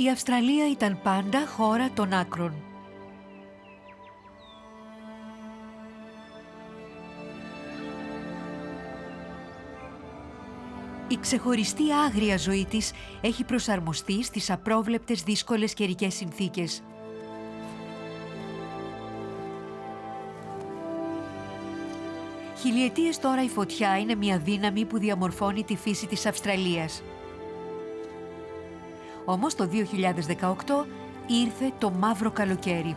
Η Αυστραλία ήταν πάντα χώρα των άκρων. Η ξεχωριστή άγρια ζωή της έχει προσαρμοστεί στις απρόβλεπτες δύσκολες καιρικές συνθήκες. Χιλιετίες τώρα η φωτιά είναι μια δύναμη που διαμορφώνει τη φύση της Αυστραλίας. Όμως το 2018 ήρθε το μαύρο καλοκαίρι.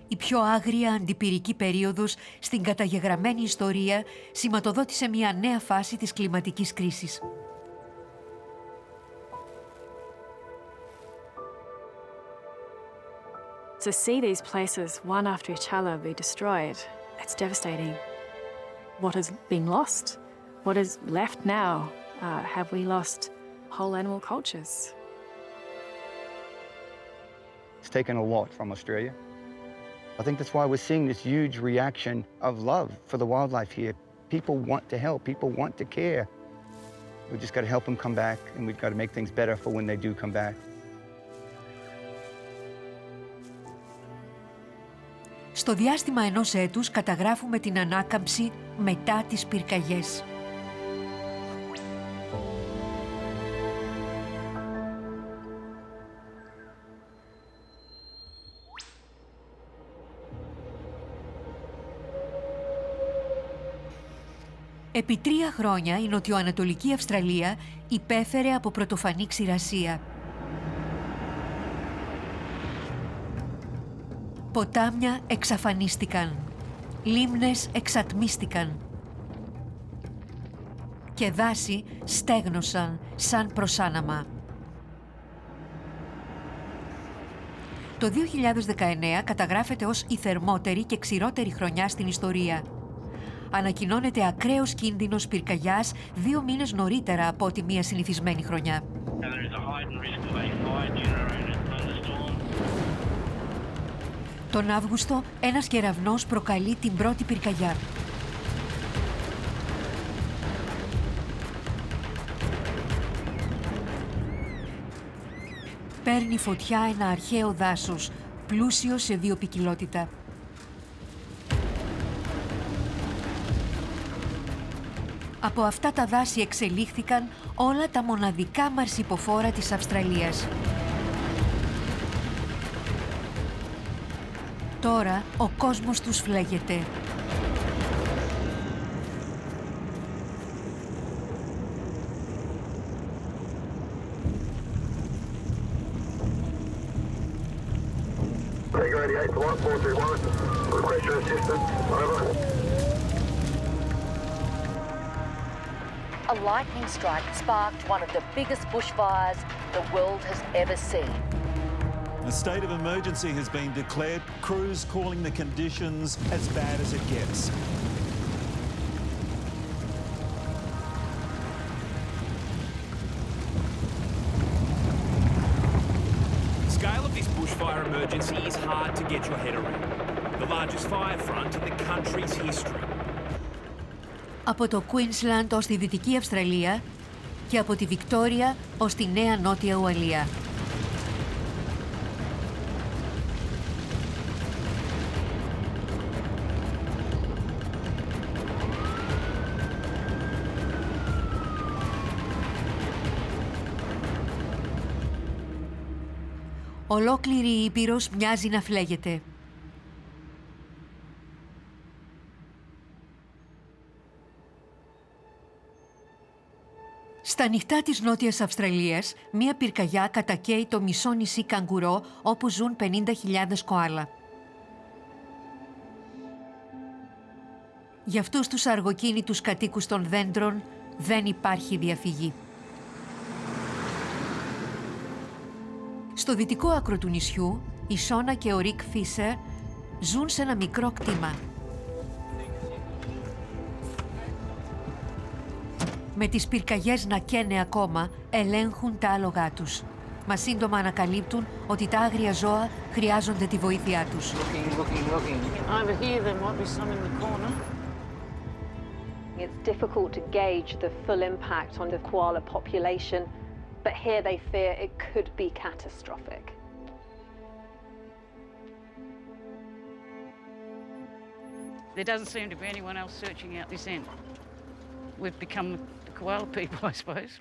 Η πιο άγρια αντιπυρική περίοδος στην καταγεγραμμένη ιστορία σηματοδότησε μια νέα φάση της κλιματικής κρίσης. To see these places one after each other be destroyed, it's devastating. What has been lost? What is left now? Have we lost whole animal cultures? It's taken a lot from Australia. I think that's why we're seeing this huge reaction of love for the wildlife here. People want to help, people want to care. We've just got to help them come back, and we've got to make things better for when they do come back. Στο διάστημα ενός έτους καταγράφουμε την ανάκαμψη μετά τις πυρκαγιές. Επί 3 χρόνια η νοτιοανατολική Αυστραλία υπέφερε από πρωτοφανή ξηρασία. Ποτάμια εξαφανίστηκαν, λίμνες εξατμίστηκαν και δάση στέγνωσαν σαν προσάναμα. Το 2019 καταγράφεται ως η θερμότερη και ξηρότερη χρονιά στην ιστορία. Ανακοινώνεται ακραίος κίνδυνος πυρκαγιάς 2 μήνες νωρίτερα από ό,τι μια συνηθισμένη χρονιά. Τον Αύγουστο, ένας κεραυνός προκαλεί την πρώτη πυρκαγιά. Παίρνει φωτιά ένα αρχαίο δάσος, πλούσιο σε βιοποικιλότητα. Από αυτά τα δάση εξελίχθηκαν όλα τα μοναδικά μαρσιποφόρα της Αυστραλίας. Τώρα ο κόσμος τους φλέγεται. A lightning strike sparked one of the biggest bushfires the world has ever seen. A state of emergency has been declared, crews calling the conditions as bad as it gets. The scale of this bushfire emergency is hard to get your head around. The largest fire front in the country's history. Από το Queensland ως τη Δυτική Αυστραλία και από τη Βικτόρια ως τη Νέα Νότια Ουαλία. Ολόκληρη η ήπειρος μοιάζει να φλέγεται. Στα νυχτά της Νότιας Αυστραλίας, μία πυρκαγιά κατακαίει το μισό νησί Καγκουρό, όπου ζουν 50.000 κοάλα. Για αυτούς τους αργοκίνητους κατοίκους των δέντρων δεν υπάρχει διαφυγή. Στο δυτικό άκρο του νησιού, η Σόνα και ο Ρικ Φίσερ ζουν σε ένα μικρό κτήμα. Με τις πυρκαγιές να καίνε ακόμα, ελέγχουν τα άλογά τους. Μα σύντομα ανακαλύπτουν ότι τα άγρια ζώα χρειάζονται τη βοήθειά τους. It's difficult to gauge the full impact on the koala population, but here they fear it could be catastrophic. There doesn't seem to be anyone else searching out this end. We've become the koala people, I suppose.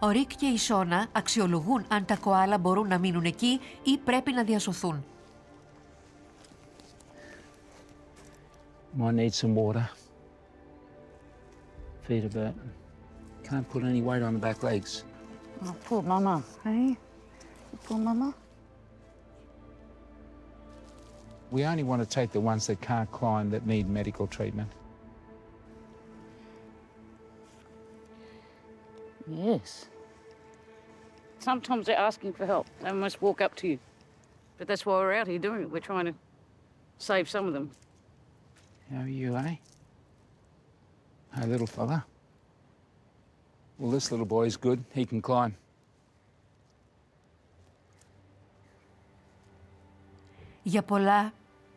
Ο Ρικ και η Σόνα αξιολογούν αν τα κοάλα μπορούν να μείνουν εκεί ή πρέπει να διασωθούν. Might need some water. Feet a bit. Can't put any weight on the back legs. Oh, poor mama, hey? Poor mama. We only want to take the ones that can't climb that need medical treatment. Yes. Sometimes they're asking for help. They must walk up to you. But that's why we're out here doing it. We're trying to save some of them. How are you, eh? Hey, little fella. Well, this little boy's good. He can climb. Για πολλά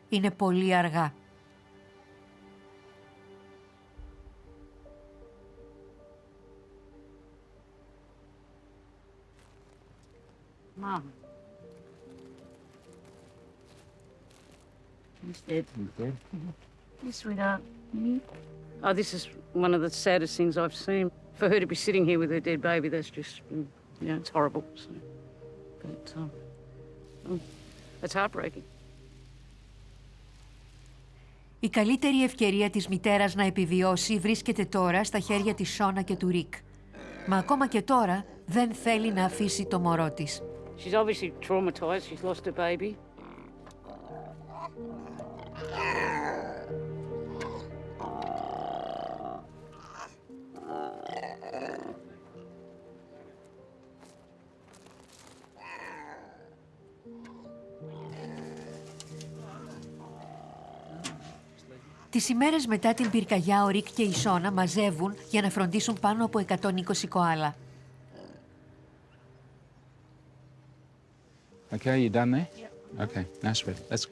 είναι πολύ αργά. Mom. He's dead. He's dead? Yes, sweetheart. Oh, this is one of the saddest things I've seen. For her to be sitting here with her dead baby, that's just, you know, it's horrible. So, but, it's heartbreaking. Η καλύτερη ευκαιρία της μητέρας να επιβιώσει βρίσκεται τώρα στα χέρια της Σόνα και του Ρικ. Μα ακόμα και τώρα δεν θέλει να αφήσει το μωρό της. She's obviously traumatized. She's lost her baby. Τις ημέρες μετά την πυρκαγιά, ο Ρικ και η Σόνα μαζεύουν για να φροντίσουν πάνω από 120 κοάλα. Okay, you done there? Yep. Okay, nice ready. Let's go.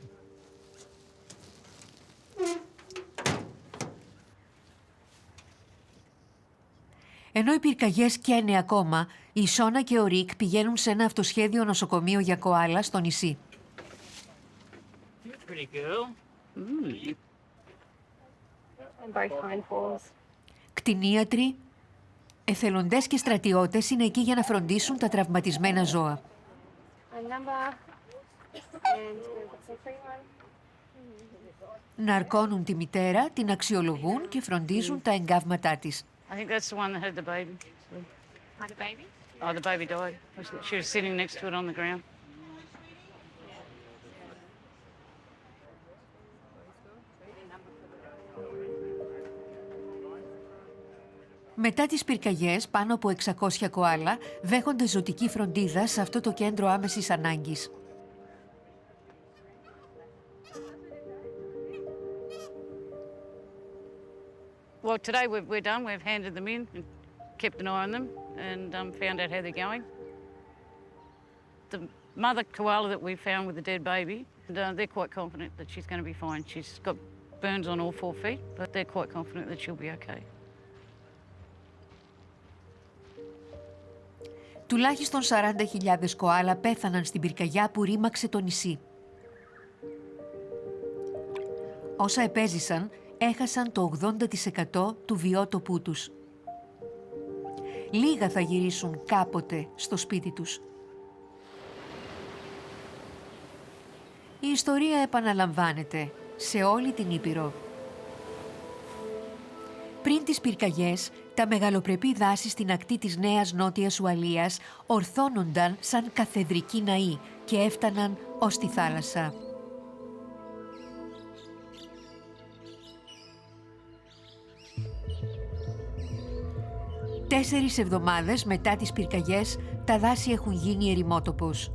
Ενώ οι πυρκαγιές καίνε ακόμα, η Σόνα και ο Ρικ πηγαίνουν σε ένα αυτοσχέδιο νοσοκομείο για κοάλα στο νησί. Κτηνίατροι, εθελοντές και στρατιώτες είναι εκεί για να φροντίσουν τα τραυματισμένα ζώα. Ναρκώνουν τη μητέρα, την αξιολογούν και φροντίζουν τα εγκάβματά της. I think that's the one that had the baby. Had a baby? Oh, the baby died. She was sitting next to it on the ground. Μετά τις πυρκαγιές, πάνω από 600 κοάλα δέχονται ζωτική φροντίδα σε αυτό το κέντρο άμεσης ανάγκης. Well, today we're done. We've handed them in and kept an eye on them and found out how they're going. The mother koala that we found with the dead baby, they're quite confident that she's going to be fine. She's got burns on all 4 feet, but they're quite confident that she'll be okay. Τουλάχιστον 40.000 κοάλα πέθαναν στην πυρκαγιά που ρήμαξε το νησί. Όσα επέζησαν, έχασαν το 80% του βιότοπού τους. Λίγα θα γυρίσουν κάποτε στο σπίτι τους. Η ιστορία επαναλαμβάνεται σε όλη την Ήπειρο. Πριν τις πυρκαγιές, τα μεγαλοπρεπή δάση στην ακτή της Νέας Νότιας Ουαλίας ορθώνονταν σαν καθεδρικοί ναοί και έφταναν ως τη θάλασσα. 4 εβδομάδες μετά τις πυρκαγιές, τα δάση έχουν γίνει ερημότοπος.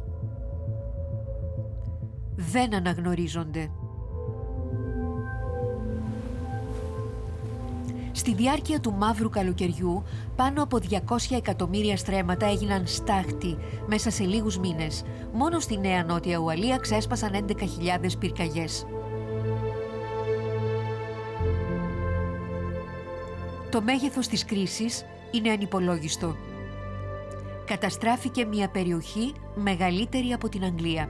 Δεν αναγνωρίζονται. Στη διάρκεια του μαύρου καλοκαιριού, πάνω από 200 εκατομμύρια στρέμματα έγιναν στάχτη μέσα σε λίγους μήνες. Μόνο στη Νέα Νότια Ουαλία ξέσπασαν 11.000 πυρκαγιές. Το μέγεθος της κρίσης είναι ανυπολόγιστο. Καταστράφηκε μια περιοχή μεγαλύτερη από την Αγγλία.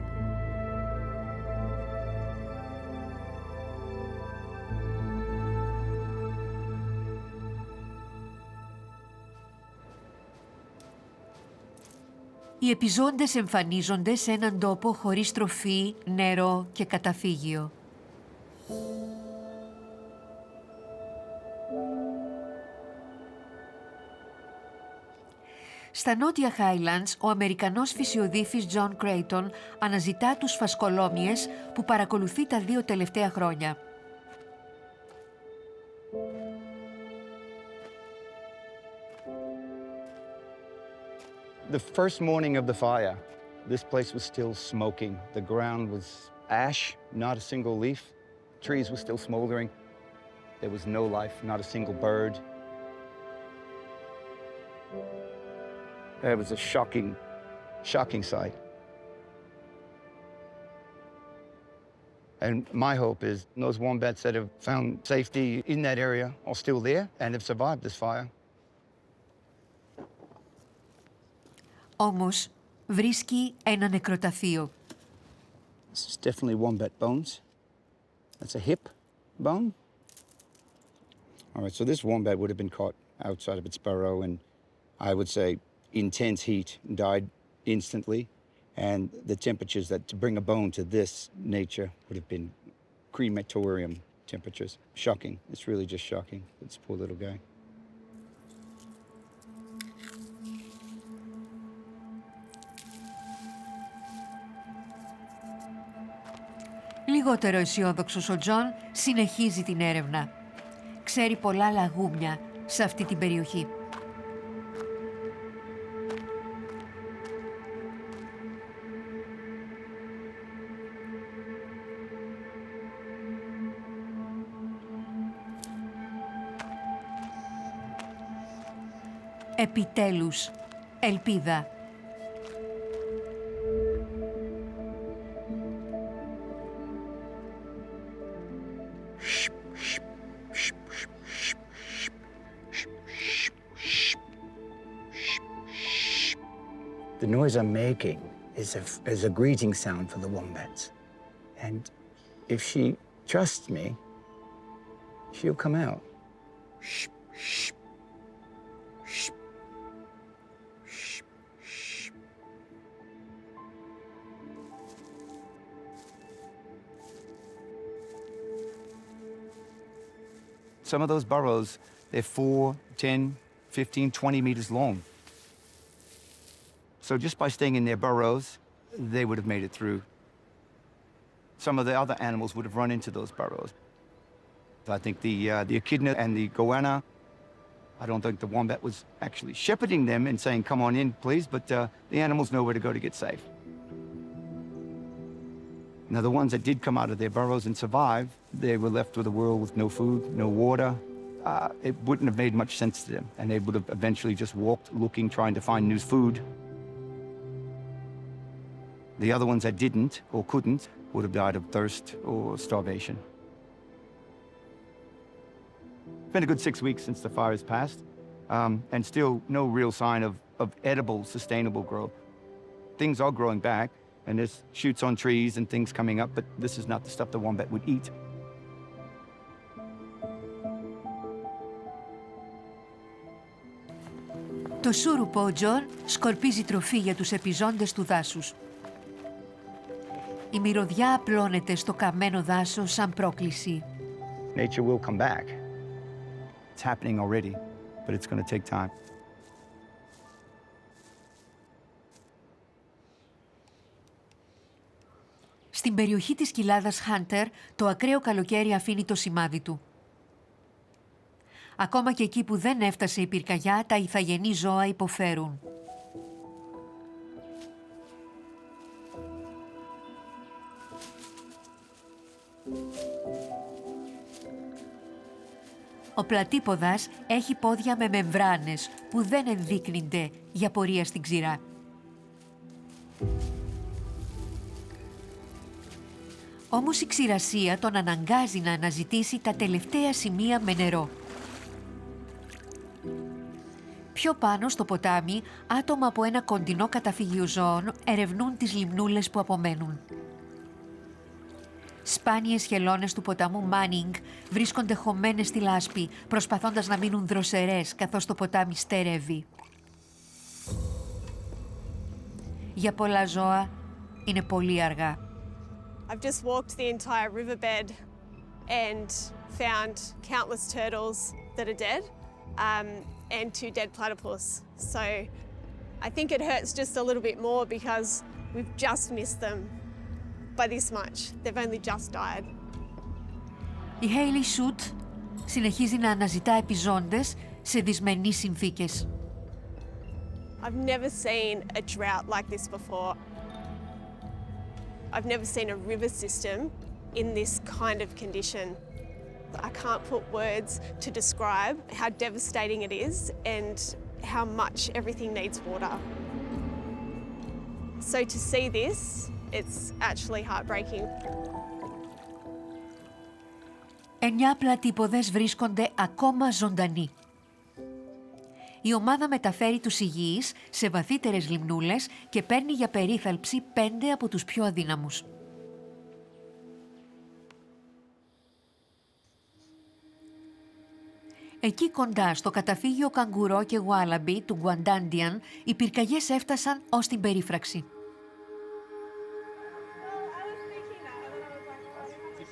Οι επιζώντες εμφανίζονται σε έναν τόπο χωρίς τροφή, νερό και καταφύγιο. Στα νότια Highlands, ο Αμερικανός φυσιοδίφης John Creighton αναζητά τους φασκολόμιες που παρακολουθεί τα 2 τελευταία χρόνια. The first morning of the fire, this place was still smoking. The ground was ash, not a single leaf. Trees were still smoldering. There was no life, not a single bird. It was a shocking sight. And my hope is those wombats that have found safety in that area are still there and have survived this fire. Όμως, βρίσκει ένα νεκροταφείο. This is definitely wombat bones. That's a hip bone. All right, so this wombat would have been caught outside of its burrow and I would say intense heat, died instantly. And the temperatures that to bring a bone to this nature would have been crematorium temperatures. Shocking. It's really just shocking. This poor little guy. Λιγότερο αισιόδοξος ο Τζον συνεχίζει την έρευνα. Ξέρει πολλά λαγούμια σε αυτή την περιοχή. Επιτέλους, ελπίδα. The noise I'm making is a greeting sound for the wombats. And if she trusts me, she'll come out. Some of those burrows, they're 4, 10, 15, 20 meters long. So just by staying in their burrows, they would have made it through. Some of the other animals would have run into those burrows. I think the echidna and the goanna, I don't think the wombat was actually shepherding them and saying, come on in, please, but the animals know where to go to get safe. Now, the ones that did come out of their burrows and survive, they were left with a world with no food, no water. It wouldn't have made much sense to them, and they would have eventually just walked looking, trying to find new food. The other ones that didn't or couldn't would have died of thirst or starvation. It's been a good 6 weeks since the fire has passed, and still no real sign of edible, sustainable growth. Things are growing back, and there's shoots on trees and things coming up, but this is not the stuff the wombat would eat. Το σούρουπο ο Τζον σκορπίζει τροφή για τους επιζώντες του δάσους. Η μυρωδιά απλώνεται στο καμένο δάσος σαν πρόκληση. Nature will come back. It's happening already, but it's going to take time. Στην περιοχή της κοιλάδας Hunter, το ακραίο καλοκαίρι αφήνει το σημάδι του. Ακόμα και εκεί που δεν έφτασε η πυρκαγιά, τα ηθαγενή ζώα υποφέρουν. Ο πλατύποδας έχει πόδια με μεμβράνες που δεν ενδείκνυνται για πορεία στην ξηρά. Όμως η ξηρασία τον αναγκάζει να αναζητήσει τα τελευταία σημεία με νερό. Πιο πάνω στο ποτάμι, άτομα από ένα κοντινό καταφύγιο ζώων ερευνούν τις λιμνούλες που απομένουν. Σπάνιες χελώνες του ποταμού Μάνινγκ βρίσκονται χωμένες στη λάσπη, προσπαθώντας να μείνουν δροσερές καθώς το ποτάμι στερεύει. Για πολλά ζώα είναι πολύ αργά. I've just walked the entire riverbed and found countless turtles that are dead and 2 dead platypus. So I think it hurts just a little bit more because we've just missed them by this much. They've only just died. Η Hayley Shoot συνεχίζει να αναζητά επιζώντες σε δυσμενείς συνθήκες. I've never seen a drought like this before. I've never seen a river system in this kind of condition. I can't put words to describe how devastating it is and how much everything needs water. So to see this, it's actually heartbreaking. 9 πλατύποδες βρίσκονται ακόμα ζωντανοί. Η ομάδα μεταφέρει τους υγιείς σε βαθύτερες λιμνούλες και παίρνει για περίθαλψη 5 από τους πιο αδύναμους. Εκεί κοντά στο καταφύγιο καγκουρό και γουάλαμπι του Γκουαντάντιαν, οι πυρκαγιές έφτασαν ως την περίφραξη.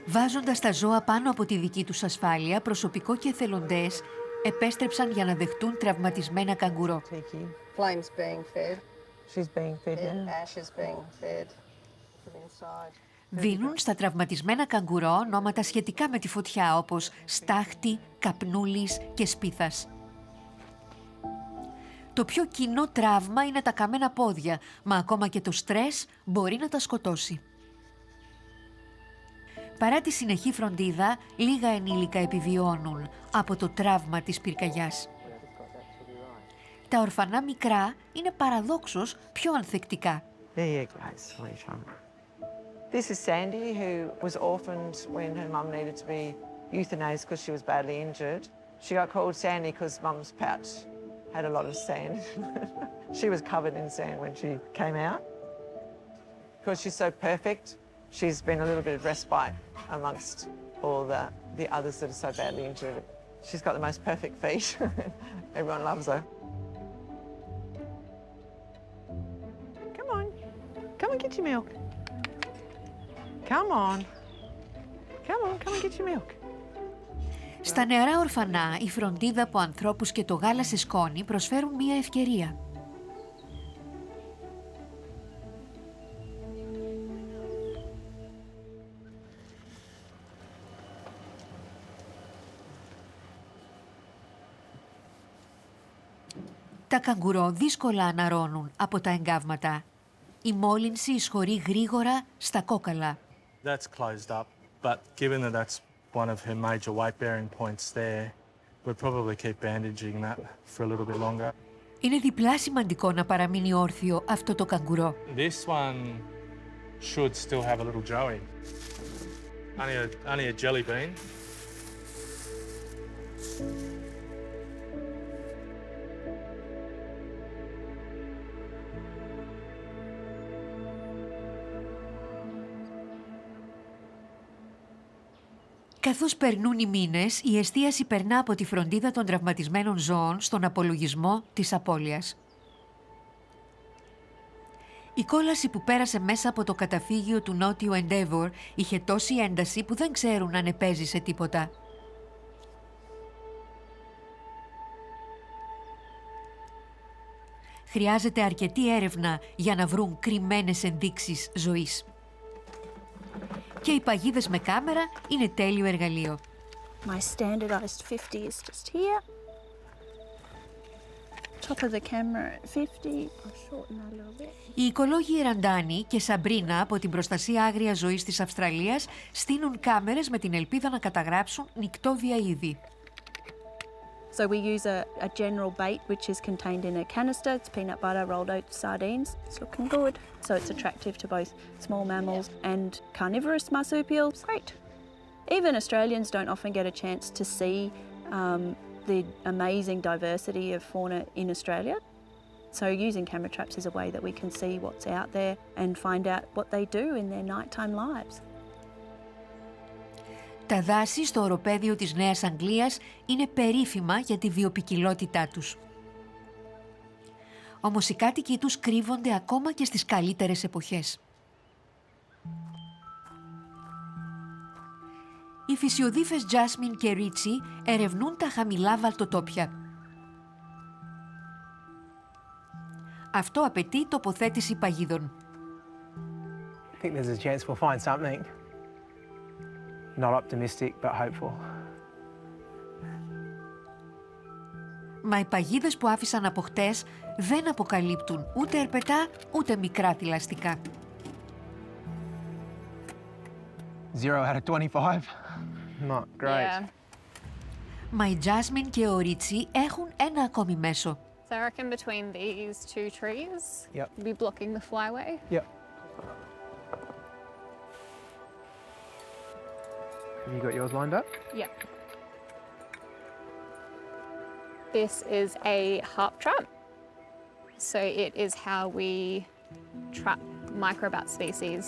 Βάζοντας τα ζώα πάνω από τη δική τους ασφάλεια, προσωπικό και εθελοντές επέστρεψαν για να δεχτούν τραυματισμένα καγκουρό. Δίνουν στα τραυματισμένα καγκουρό ονόματα σχετικά με τη φωτιά, όπως στάχτη, καπνούλης και σπίθας. Το πιο κοινό τραύμα είναι τα καμένα πόδια, μα ακόμα και το στρες μπορεί να τα σκοτώσει. Παρά τη συνεχή φροντίδα, λίγα ενήλικα επιβιώνουν από το τραύμα της πυρκαγιάς. Τα ορφανά μικρά είναι παραδόξως πιο ανθεκτικά. This is Sandy, who was orphaned when her mum needed to be euthanized because she was badly injured. She got called Sandy because mum's pouch had a lot of sand. She was covered in sand when she came out. Because she's so perfect, she's been a little bit of respite amongst all the others that are so badly injured. She's got the most perfect feet. Everyone loves her. Come on. Come and get your milk. Come on. Come on, come and get your milk. Στα νεαρά ορφανά, η φροντίδα από ανθρώπους και το γάλα σε σκόνη προσφέρουν μία ευκαιρία. Τα καγκουρό δύσκολα αναρρώνουν από τα εγκάβματα. Η μόλυνση εισχωρεί γρήγορα στα κόκαλα. That's closed up, but given that that's one of her major weight-bearing points there, we'd probably keep bandaging that for a little bit longer. Είναι διπλά σημαντικό να παραμείνει όρθιο αυτό το καγκουρό. This one should still have a little joey. Only a jelly bean. Καθώς περνούν οι μήνες, η εστίαση περνά από τη φροντίδα των τραυματισμένων ζώων στον απολογισμό της απώλειας. Η κόλαση που πέρασε μέσα από το καταφύγιο του νότιου Endeavour είχε τόση ένταση που δεν ξέρουν αν επέζησε τίποτα. Χρειάζεται αρκετή έρευνα για να βρουν κρυμμένες ενδείξεις ζωής. Και οι παγίδες με κάμερα είναι τέλειο εργαλείο. My standardised 50 is just here. Top of the camera at 50. I'll shorten that a little bit. Οι οικολόγοι Ραντάνη και Σαμπρίνα από την προστασία άγριας ζωής της Αυστραλίας στείνουν κάμερες με την ελπίδα να καταγράψουν νυκτόβια είδη. So we use a general bait which is contained in a canister. It's peanut butter, rolled oat sardines. It's looking good. So it's attractive to both small mammals and carnivorous marsupials. Great. Even Australians don't often get a chance to see the amazing diversity of fauna in Australia. So using camera traps is a way that we can see what's out there and find out what they do in their nighttime lives. Τα δάση στο οροπέδιο της Νέας Αγγλίας είναι περίφημα για τη βιοποικιλότητά τους. Όμως οι κάτοικοι τους κρύβονται ακόμα και στις καλύτερες εποχές. Οι φυσιοδίφες Τζάσμιν και Ρίτσι ερευνούν τα χαμηλά βαλτοτόπια. Αυτό απαιτεί τοποθέτηση παγίδων. I think there's a chance we'll find something. Not optimistic, but hopeful. Μα οι παγίδες που άφησαν από χτες δεν αποκαλύπτουν ούτε ερπετά ούτε μικρά θηλαστικά. 0 out of 25. Not great. Yeah. Μα η Τζάσμιν και ο Ρίτσι έχουν ένα ακόμη μέσο. So I reckon between these two trees, Yep. we'll be blocking the flyway. Yep. Have you got yours lined up? Yep. This is a harp trap. So it is how we trap microbat species.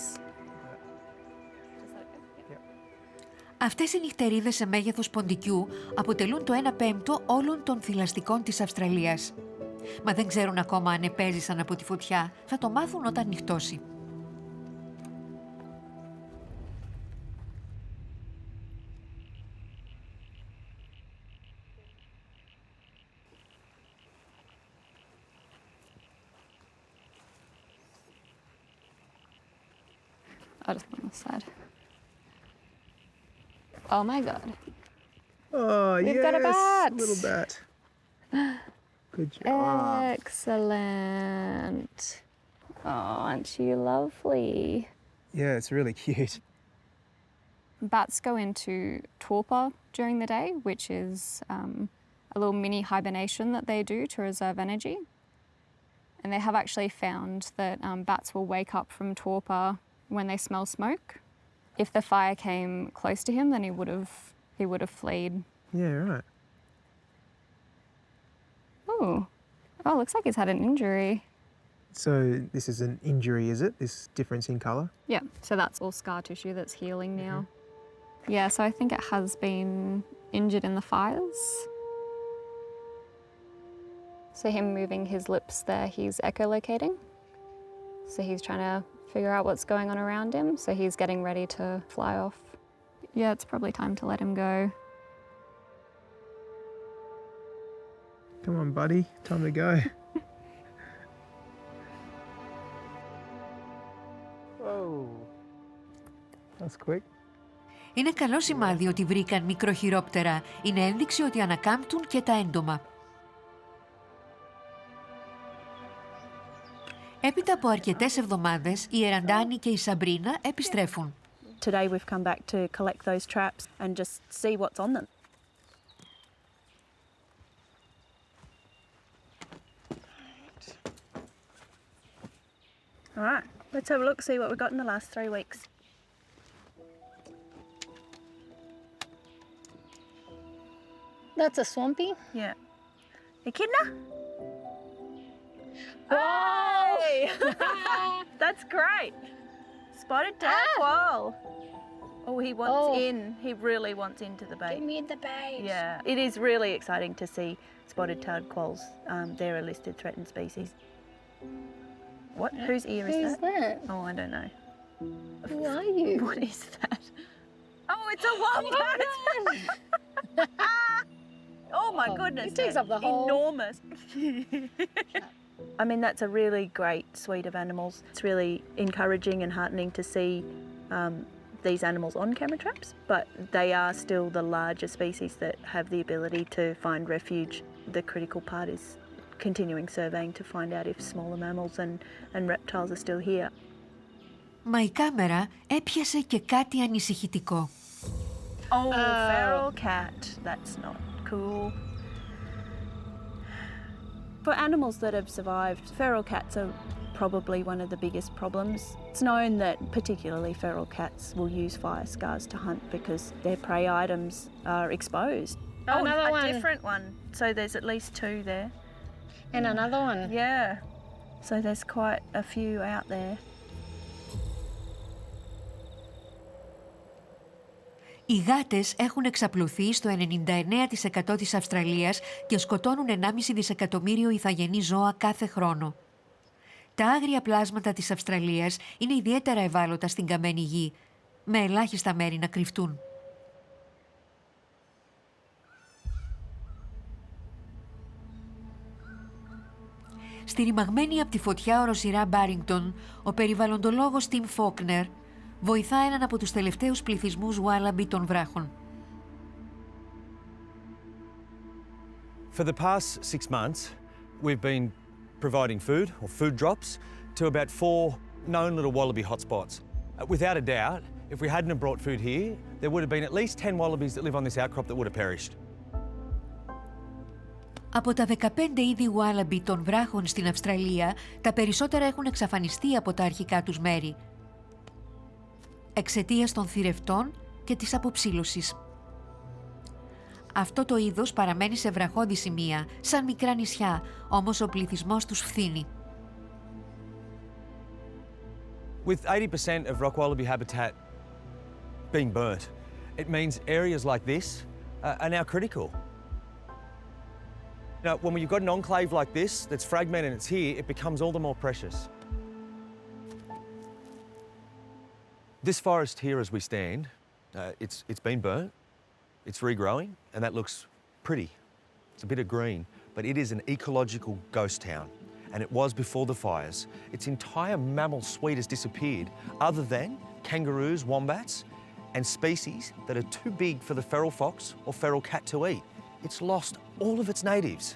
Αυτές οι νυχτερίδες σε μέγεθος ποντικιού αποτελούν το 1/5 όλων των θηλαστικών της Αυστραλίας. Μα δεν ξέρουν ακόμα αν επέζησαν από τη φωτιά. Θα το μάθουν όταν νυχτώσει. I'll just put on this side. Oh my God. Oh, We've got a bat. Little bat. Good job. Excellent. Oh, aren't you lovely? Yeah, it's really cute. Bats go into torpor during the day, which is a little mini hibernation that they do to reserve energy. And they have actually found that bats will wake up from torpor when they smell smoke. If the fire came close to him, then he would have fled. Yeah, right. Oh, looks like he's had an injury. So this is an injury, is it? This difference in colour? Yeah, so that's all scar tissue that's healing now. Yeah, so I think it has been injured in the fires. So him moving his lips there, he's echolocating. So he's trying to figure out what's going on around him. So he's getting ready to fly off. Yeah, it's probably time to let him go. Come on, buddy. Time to go. Whoa. That's quick. Είναι καλό σημάδι ότι βρήκαν μικροχειρόπτερα. Είναι ένδειξη ότι ανακάμπτουν και τα έντομα. Έπειτα από αρκετές εβδομάδες, η Ραντάνη και η Σαμπρίνα επιστρέφουν. Today we've come back to collect those traps and just see what's on them. All right, let's have a look, see what we've got in the last 3 weeks. That's a swampy? Yeah. Echidna? Hey! That's great. Spotted tadpole. Oh, he wants in. He really wants into the bait. Give me the bait. Yeah, it is really exciting to see spotted tadpoles. They're a listed threatened species. What? Whose ear is Who's that? Oh, I don't know. Who are you? What is that? Oh, it's a wombat! Oh my goodness. It takes up the whole... Enormous. I mean, that's a really great suite of animals. It's really encouraging and heartening to see these animals on camera traps, but they are still the larger species that have the ability to find refuge. The critical part is continuing surveying to find out if smaller mammals and reptiles are still here. Μα η κάμερα έπιασε και κάτι ανησυχητικό. Oh, feral cat. That's not cool. For animals that have survived, feral cats are probably one of the biggest problems. It's known that particularly feral cats will use fire scars to hunt because their prey items are exposed. Oh, another one. A different one. So there's at least 2 there. And another one. Yeah. So there's quite a few out there. Οι γάτες έχουν εξαπλωθεί στο 99% της Αυστραλίας και σκοτώνουν 1,5 δισεκατομμύριο ηθαγενή ζώα κάθε χρόνο. Τα άγρια πλάσματα της Αυστραλίας είναι ιδιαίτερα ευάλωτα στην καμένη γη, με ελάχιστα μέρη να κρυφτούν. Στη ρημαγμένη από τη φωτιά οροσειρά Μπάρινγκτον, ο περιβαλλοντολόγος Τιμ Φόκνερ βοηθά έναν από τους τελευταίους πληθυσμούς Wallaby των βράχων. For the past 6 months, we've been providing food or food drops to about 4 known little wallaby hotspots. Without a doubt, if we hadn't have brought food here, there would have been at least 10 wallabies that live on this outcrop that would have perished. Από τα 15 είδη Wallaby των βράχων στην Αυστραλία, τα περισσότερα έχουν εξαφανιστεί από τα αρχικά τους μέρη, εξαιτίας των θηρευτών και της αποψήλωσης. Αυτό το είδος παραμένει σε βραχώδη σημεία, σαν μικρά νησιά, όμως ο πληθυσμός τους φθήνει. With 80% of rock wallaby habitat being burnt, it means areas like this are now critical. Now, when you've got an enclave like this that's fragmented and it's here, it becomes all the more precious. This forest here as we stand, it's been burnt, it's regrowing, and that looks pretty. It's a bit of green, but it is an ecological ghost town, and it was before the fires. Its entire mammal suite has disappeared, other than kangaroos, wombats, and species that are too big for the feral fox or feral cat to eat. It's lost all of its natives.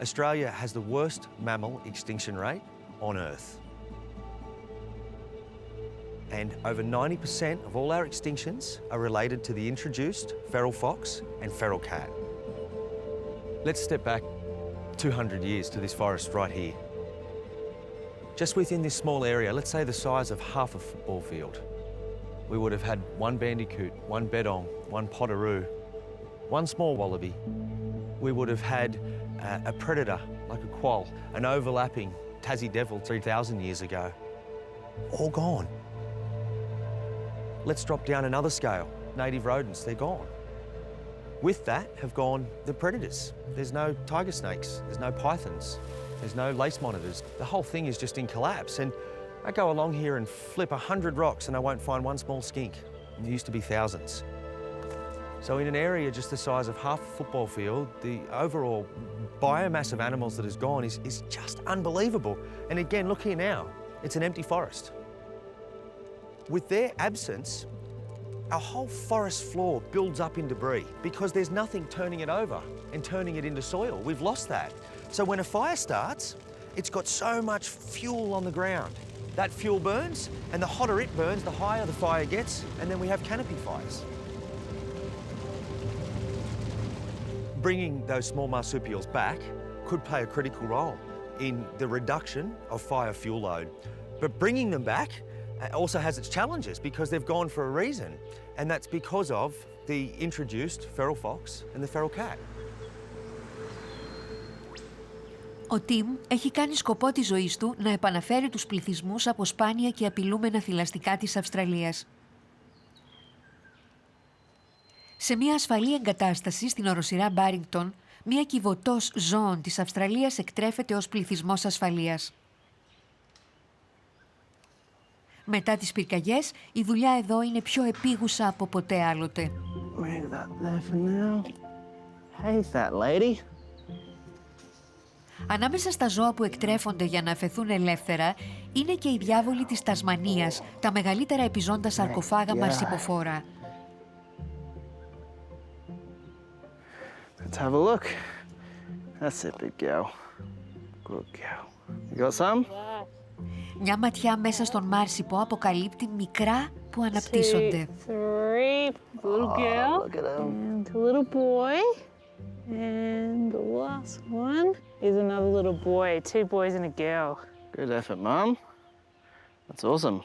Australia has the worst mammal extinction rate on Earth. And over 90% of all our extinctions are related to the introduced feral fox and feral cat. Let's step back 200 years to this forest right here. Just within this small area, let's say the size of half a football field, we would have had 1 bandicoot, 1 bettong, 1 potteroo, 1 small wallaby. We would have had a predator like a quoll, an overlapping Tassie devil 3,000 years ago. All gone. Let's drop down another scale. Native rodents, they're gone. With that have gone the predators. There's no tiger snakes, there's no pythons, there's no lace monitors. The whole thing is just in collapse. And I go along here and flip 100 rocks and I won't find 1 small skink. And there used to be thousands. So in an area just the size of half a football field, the overall biomass of animals that has gone is just unbelievable. And again, look here now, it's an empty forest. With their absence, our whole forest floor builds up in debris because there's nothing turning it over and turning it into soil. We've lost that. So when a fire starts, it's got so much fuel on the ground. That fuel burns, and the hotter it burns, the higher the fire gets, and then we have canopy fires. Bringing those small marsupials back could play a critical role in the reduction of fire fuel load. But bringing them back also has its challenges because they've gone for a reason, and that's because of the introduced feral fox and the feral cat. Ο Τιμ έχει κάνει σκοπό της ζωής του να επαναφέρει τους πληθυσμούς από σπάνια και απειλούμενα θηλαστικά της Αυστραλίας. Σε μια ασφαλή εγκατάσταση στην οροσειρά Μπάρινγκτον, μια κυβωτός ζώων της Αυστραλίας εκτρέφεται ως πληθυσμός ασφαλείας. Μετά τις πυρκαγιές, η δουλειά εδώ είναι πιο επίγουσα από ποτέ άλλοτε. Ανάμεσα στα ζώα που εκτρέφονται για να αφεθούν ελεύθερα είναι και οι διάβολοι της Τασμανίας, τα μεγαλύτερα επιζώντα σαρκοφάγα μαρσιποφόρα. Let's have a look. That's it, big girl. Good girl. You got some? Μια ματιά μέσα στον μάρσιπο αποκαλύπτει μικρά που αναπτύσσονται. Three, little girl, and a little boy, and the last one is another little boy. 2 boys and a girl. Good effort, Mum. That's awesome.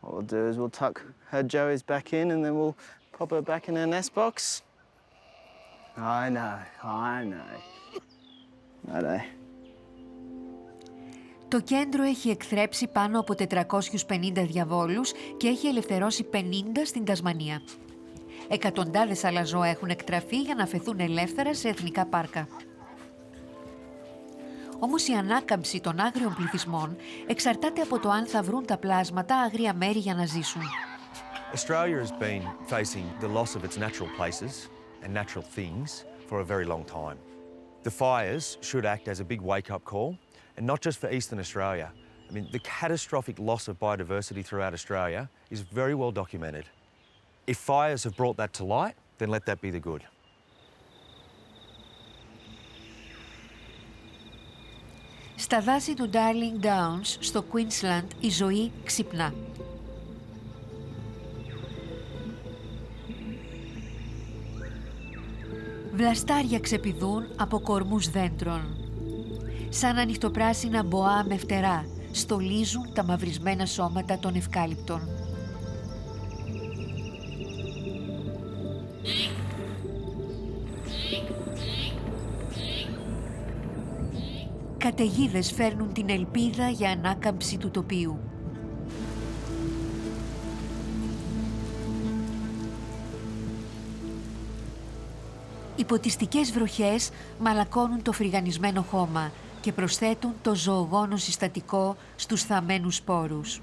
What we'll do is we'll tuck her Joey's back in and then we'll pop her back in her nest box. I know. Righto. Το κέντρο έχει εκθρέψει πάνω από 450 διαβόλους και έχει ελευθερώσει 50 στην Τασμανία. Εκατοντάδες άλλα ζώα έχουν εκτραφεί για να αφεθούν ελεύθερα σε εθνικά πάρκα. Όμως η ανάκαμψη των άγριων πληθυσμών εξαρτάται από το αν θα βρουν τα πλάσματα άγρια μέρη για να ζήσουν. Australia has been facing the loss of its natural places and natural things for a very long time. The fires should act as a big wake-up call, and not just for Eastern Australia. I mean, the catastrophic loss of biodiversity throughout Australia is very well documented. If fires have brought that to light, then let that be the good. Στα δάση του Darling Downs, στο Queensland, η ζωή ξυπνά. Βλαστάρια ξεπηδούν από κορμούς δέντρων. Σαν ανοιχτοπράσινα μποά με φτερά, στολίζουν τα μαυρισμένα σώματα των ευκάλυπτων. Καταιγίδες φέρνουν την ελπίδα για ανάκαμψη του τοπίου. Οι ποτιστικές βροχές μαλακώνουν το φρυγανισμένο χώμα και προσθέτουν το ζωογόνο συστατικό στους θαμμένους σπόρους.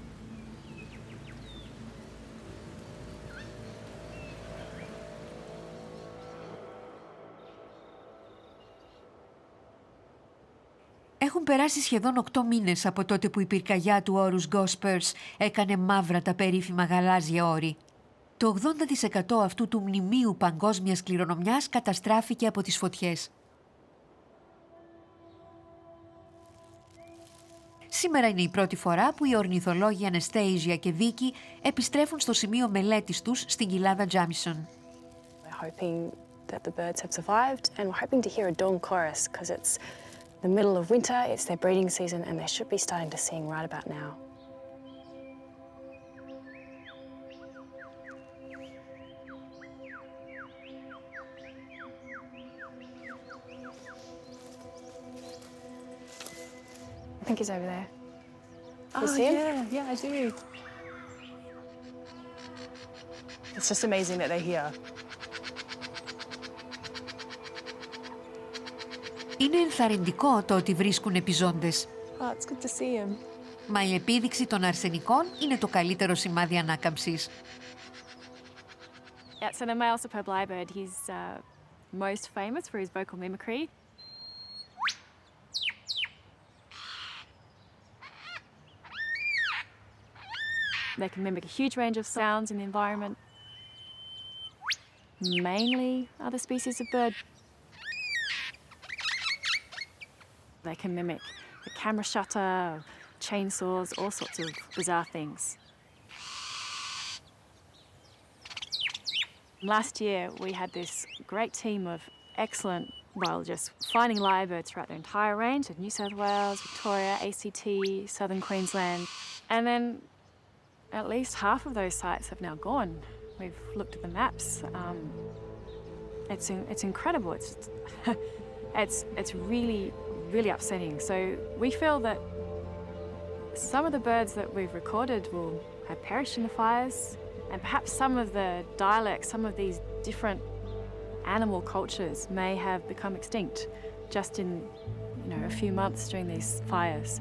Έχουν περάσει σχεδόν 8 μήνες από τότε που η πυρκαγιά του όρους Γκόσπερς έκανε μαύρα τα περίφημα γαλάζια όρη. Το 80% αυτού του μνημείου παγκόσμιας κληρονομιάς καταστράφηκε από τις φωτιές. Σήμερα είναι η πρώτη φορά που οι ορνηθολόγοι Ανεστέιζια και Βίκη επιστρέφουν στο σημείο μελέτης τους στην κοιλάδα Τζάμισον. We're hoping that the birds have survived and we're hoping to hear a dawn chorus because it's the middle of winter, it's their breeding season and they should be starting to sing right about now. I think he's over there. You see him? Yeah, I do. It's just amazing that they're here. Είναι ενθαρρυντικό το ότι βρίσκουν επιζώντες. Oh, it's good to see him. Μα η επίδειξη των αρσενικών είναι το καλύτερο σημάδι ανάκαμψης. Yeah, so the male superb lyrebird, he's most famous for his vocal mimicry. They can mimic a huge range of sounds in the environment. Mainly other species of bird. They can mimic the camera shutter, chainsaws, all sorts of bizarre things. Last year, we had this great team of excellent biologists finding lyrebirds throughout the entire range of New South Wales, Victoria, ACT, Southern Queensland. And then at least half of those sites have now gone. We've looked at the maps. It's incredible. It's really upsetting. So we feel that some of the birds that we've recorded will have perished in the fires, and perhaps some of the dialects, some of these different animal cultures may have become extinct just in, a few months during these fires.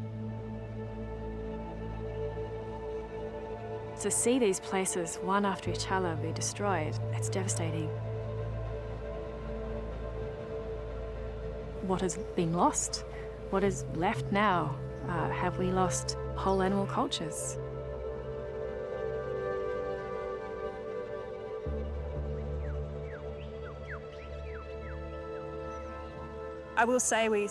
To see these places, one after each other, be destroyed, it's devastating. what has been lost? What is left now? Have we lost whole animal cultures? I will say we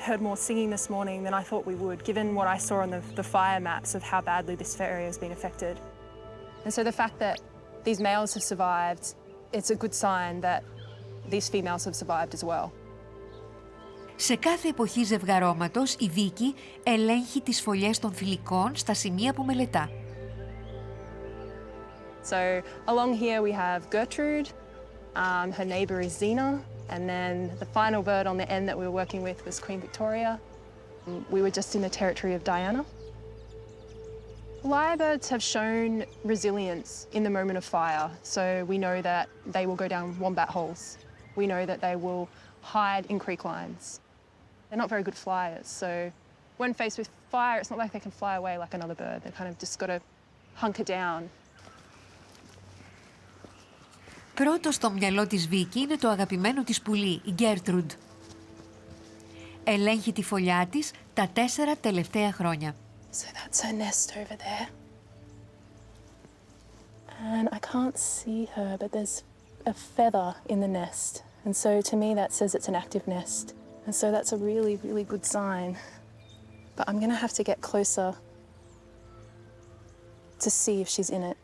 heard more singing this morning than I thought we would, given what I saw on the fire maps of how badly this area has been affected. And so the fact that these males have survived, it's a good sign that these females have survived as well. Σε κάθε εποχή ζευγαρώματος, η Βίκη ελέγχει τις φωλιές των θηλυκών στα σημεία που μελετά. So along here we have Gertrude, her neighbour is Zena, and then the final bird on the end that we were working with was Queen Victoria. We were just in the territory of Diana. Lyrebirds have shown resilience in the moment of fire, so we know that they will go down wombat holes. We know that they will hide in creek lines. They're not very good flyers, so when faced with fire, it's not like they can fly away like another bird. They've kind of just got to hunker down. Πρώτο στο μυαλό της Βίκη είναι το αγαπημένο της πουλί, η Gertrude. Ελέγχει τη φωλιά της τα 4 τελευταία χρόνια. So that's her nest over there. And I can't see her, but there's a feather in the nest. And so to me that says it's an active nest. And so that's a really, really good sign. But I'm going to have to get closer to see if she's in it.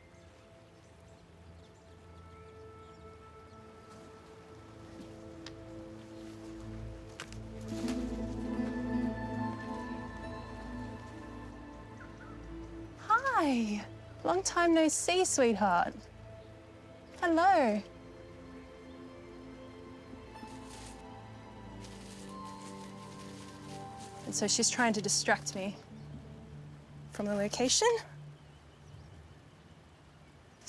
Hi! Long time no see, sweetheart. Hello. And so she's trying to distract me from the location.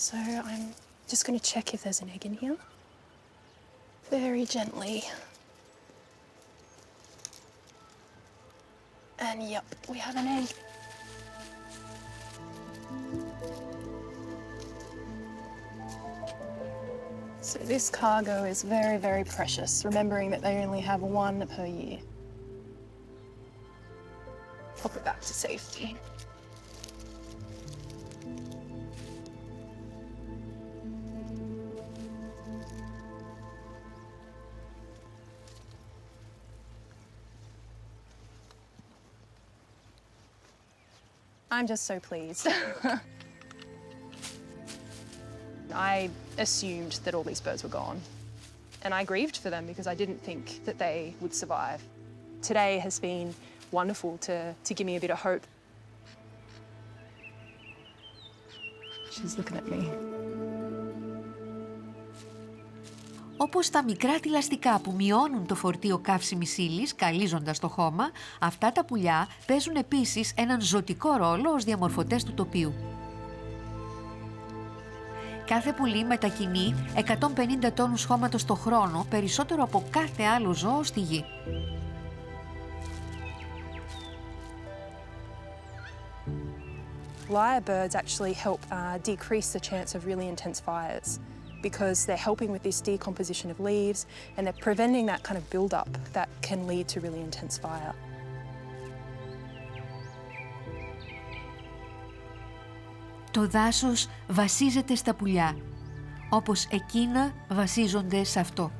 So I'm just going to check if there's an egg in here. Very gently. And yep, we have an egg. So this cargo is very, very precious, remembering that they only have one per year. Pop it back to safety. I'm just so pleased. I assumed that all these birds were gone, and I grieved for them because I didn't think that they would survive. Today has been wonderful to give me a bit of hope. She's looking at me. Όπως τα μικρά τηλαστικά που μειώνουν το φορτίο καύσιμης ύλης, καλύζοντας το χώμα, αυτά τα πουλιά παίζουν επίσης έναν ζωτικό ρόλο ως διαμορφωτές του τοπίου. Κάθε πουλί μετακινεί 150 τόνους χώματος το χρόνο, περισσότερο από κάθε άλλο ζώο στη γη. Lyrebirds actually help decrease the chance of really intense fires because they're helping with this decomposition of leaves and they're preventing that kind of build-up that can lead to really intense fire. Το δάσος βασίζεται στα πουλιά, όπως εκείνα βασίζονται σε αυτό.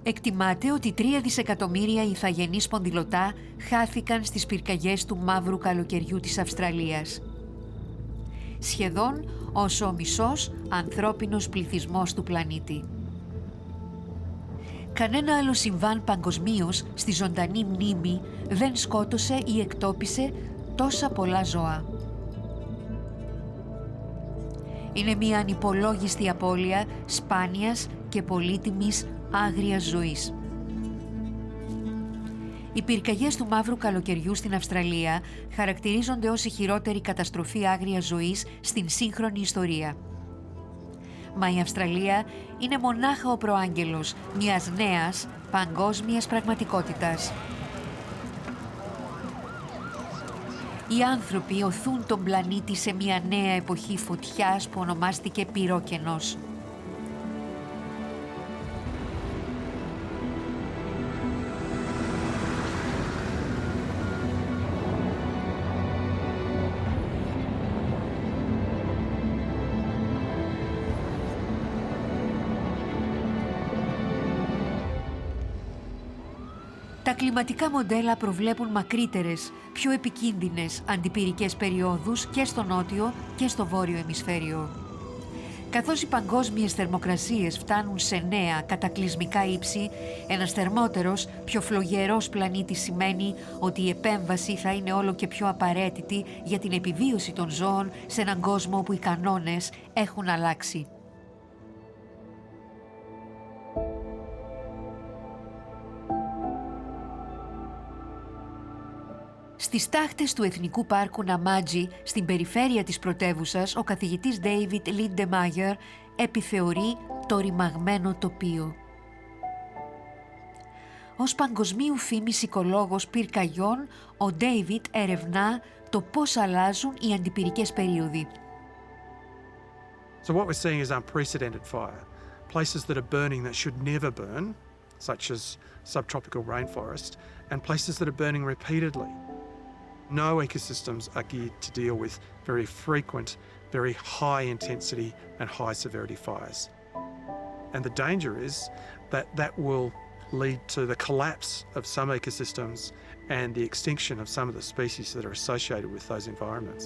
Εκτιμάται ότι 3 δισεκατομμύρια ηθαγενείς σπονδυλωτά χάθηκαν στις πυρκαγιές του μαύρου καλοκαιριού της Αυστραλίας. Σχεδόν όσο ο μισός ανθρώπινος πληθυσμός του πλανήτη. Κανένα άλλο συμβάν παγκοσμίως στη ζωντανή μνήμη δεν σκότωσε ή εκτόπισε τόσα πολλά ζώα. Είναι μια ανυπολόγιστη απώλεια σπάνιας και πολύτιμης άγριας ζωής. Οι πυρκαγιές του μαύρου καλοκαιριού στην Αυστραλία χαρακτηρίζονται ως η χειρότερη καταστροφή άγριας ζωής στην σύγχρονη ιστορία. Μα η Αυστραλία είναι μονάχα ο προάγγελος μιας νέας παγκόσμιας πραγματικότητας. Οι άνθρωποι οθούν τον πλανήτη σε μια νέα εποχή φωτιάς που ονομάστηκε πυρόκενος. Τα κλιματικά μοντέλα προβλέπουν μακρύτερες, πιο επικίνδυνες αντιπυρικές περιόδους και στο νότιο και στο βόρειο ημισφαίριο. Καθώς οι παγκόσμιες θερμοκρασίες φτάνουν σε νέα κατακλυσμικά ύψη, ένας θερμότερος, πιο φλογερός πλανήτης σημαίνει ότι η επέμβαση θα είναι όλο και πιο απαραίτητη για την επιβίωση των ζώων σε έναν κόσμο όπου οι κανόνες έχουν αλλάξει. Στις τάχτες του Εθνικού Πάρκου Ναμάτζι, στην περιφέρεια της πρωτεύουσας, ο καθηγητής David Lindemeyer επιθεωρεί το ρημαγμένο τοπίο. Ως παγκοσμίου φήμης οικολόγος πυρκαγιών, ο David ερευνά το πώς αλλάζουν οι αντιπυρικές περίοδοι. So what we're seeing is unprecedented fire. Places that are burning that should never burn, such as subtropical rainforest, and places that are burning repeatedly. No ecosystems are geared to deal with very frequent, very high intensity and high severity fires. And the danger is that that will lead to the collapse of some ecosystems and the extinction of some of the species that are associated with those environments.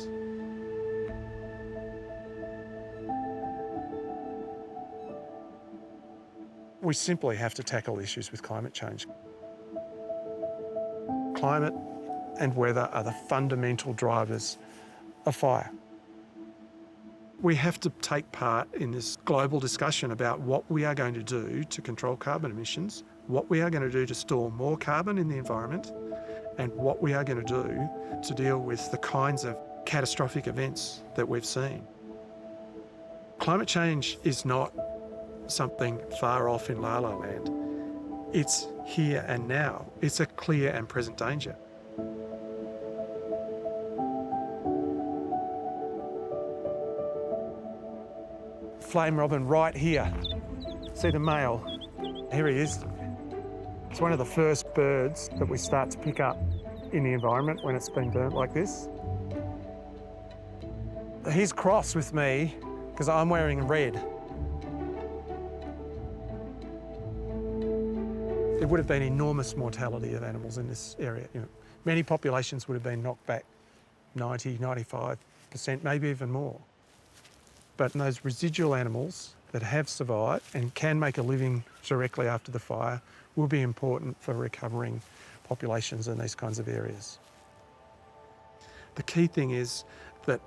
We simply have to tackle issues with climate change. Climate and weather are the fundamental drivers of fire. We have to take part in this global discussion about what we are going to do to control carbon emissions, what we are going to do to store more carbon in the environment, and what we are going to do to deal with the kinds of catastrophic events that we've seen. Climate change is not something far off in La La Land. It's here and now. It's a clear and present danger. Flame robin right here. See the male? Here he is. It's one of the first birds that we start to pick up in the environment when it's been burnt like this. He's cross with me because I'm wearing red. There would have been enormous mortality of animals in this area. You know, many populations would have been knocked back 90, 95%, maybe even more. But those residual animals that have survived and can make a living directly after the fire will be important for recovering populations in these kinds of areas. The key thing is that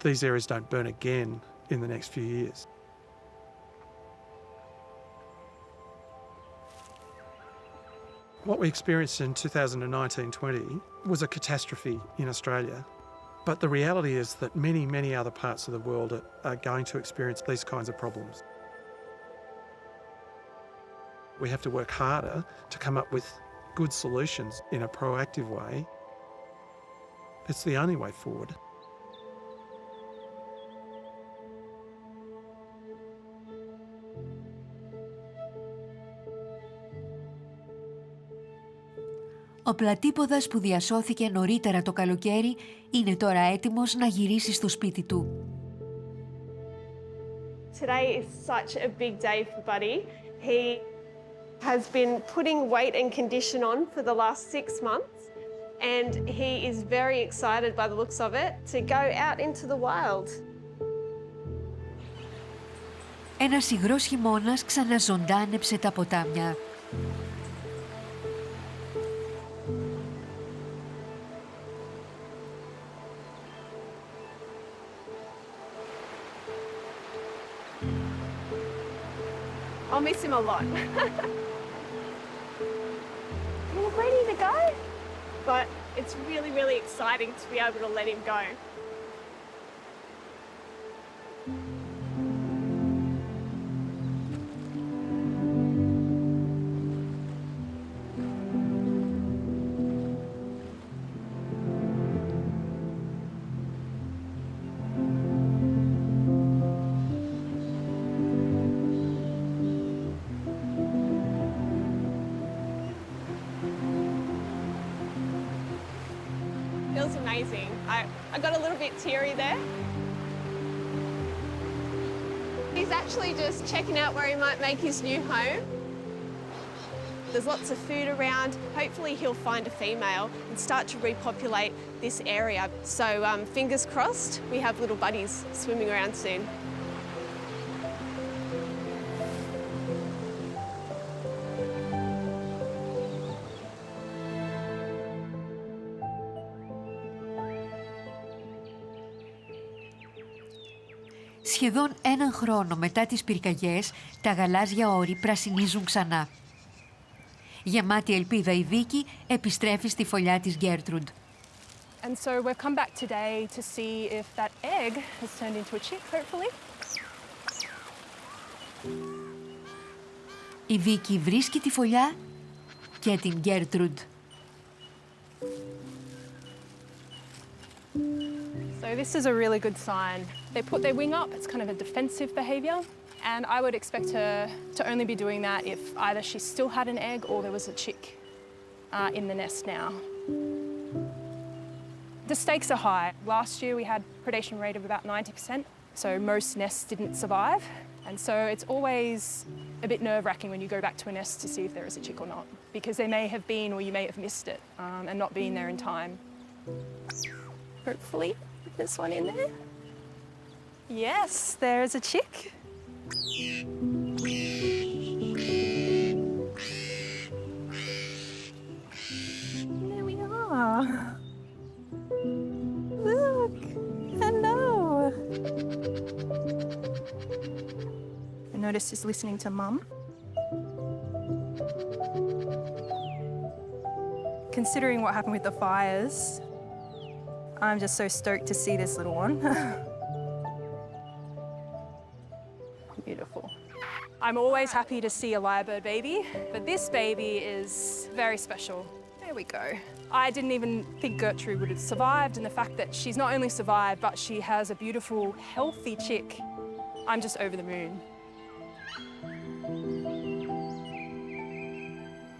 these areas don't burn again in the next few years. What we experienced in 2019-20 was a catastrophe in Australia. But the reality is that many, many other parts of the world are going to experience these kinds of problems. We have to work harder to come up with good solutions in a proactive way. It's the only way forward. Ο πλατύποδας που διασώθηκε νωρίτερα το καλοκαίρι είναι τώρα έτοιμος να γυρίσει στο σπίτι του. Today is such a big day for Buddy. He has been putting weight and condition on for the last 6 months and he is very excited by the looks of it to go out into the wild. Ένας υγρός χειμώνας ξαναζωντάνεψε τα ποτάμια. I'll miss him a lot. You're ready to go? But it's really, really exciting to be able to let him go. feels amazing. I got a little bit teary there. He's actually just checking out where he might make his new home. There's lots of food around. Hopefully he'll find a female and start to repopulate this area. So fingers crossed, we have little buddies swimming around soon. Σχεδόν έναν χρόνο μετά τις πυρκαγιές, τα γαλάζια όρη πρασινίζουν ξανά. Γεμάτη ελπίδα η Βίκη επιστρέφει στη φωλιά της Γκέρτρουντ. And so we've come back today to see if that egg has turned into a chick, hopefully. Η Βίκη βρίσκει τη φωλιά και την Γκέρτρουντ. So this is a really good sign. They put their wing up, it's kind of a defensive behaviour, and I would expect her to only be doing that if either she still had an egg or there was a chick in the nest now. The stakes are high. Last year we had predation rate of about 90%, so most nests didn't survive, and so it's always a bit nerve-wracking when you go back to a nest to see if there is a chick or not, because there may have been or you may have missed it and not been there in time. Hopefully there's one in there. Yes, there is a chick. There we are. Look, hello. I noticed he's listening to Mum. Considering what happened with the fires, I'm just so stoked to see this little one. Beautiful. I'm always happy to see a lyrebird baby, but this baby is very special. There we go. I didn't even think Gertrude would have survived, and the fact that she's not only survived, but she has a beautiful, healthy chick, I'm just over the moon.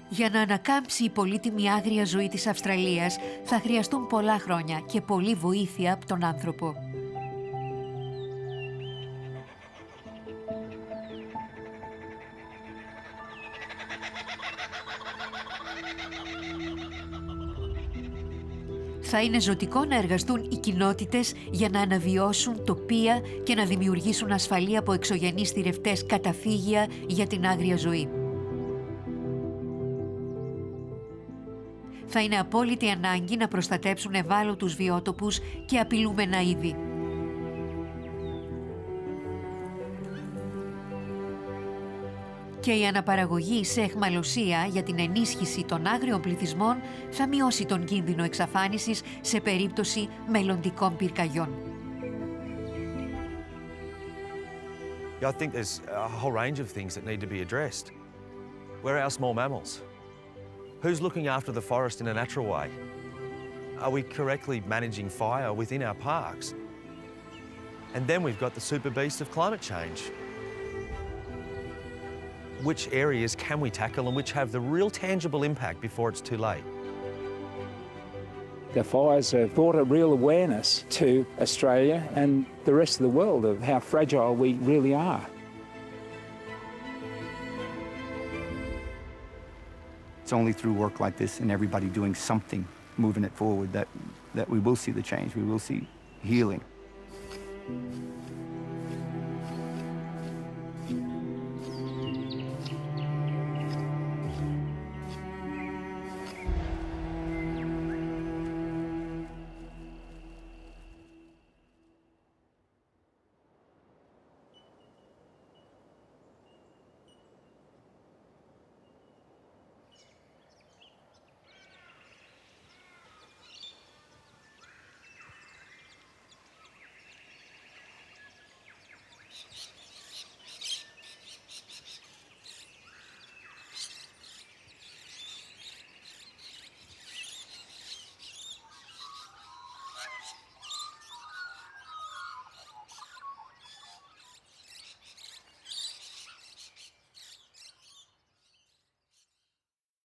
Για να ανακάμψει η πολύτιμη άγρια ζωή της Αυστραλίας θα χρειαστούν πολλά χρόνια και πολλή βοήθεια από τον άνθρωπο. Θα είναι ζωτικό να εργαστούν οι κοινότητες για να αναβιώσουν τοπία και να δημιουργήσουν ασφαλή από εξωγενείς θηρευτές καταφύγια για την άγρια ζωή. Θα είναι απόλυτη ανάγκη να προστατέψουν ευάλωτους βιότοπους και απειλούμενα είδη. Και η αναπαραγωγή σε αιχμαλωσία για την ενίσχυση των άγριων πληθυσμών θα μειώσει τον κίνδυνο εξαφάνισης σε περίπτωση μελλοντικών πυρκαγιών. Yeah, I think there's a whole range of things that need to be addressed. Where are our small mammals? Who's looking after the forest in a natural way? Are we correctly managing fire within our parks? And then we've got the super beast of climate change. Which areas can we tackle and which have the real tangible impact before it's too late? The fires have brought a real awareness to Australia and the rest of the world of how fragile we really are. It's only through work like this and everybody doing something, moving it forward, that we will see the change, we will see healing.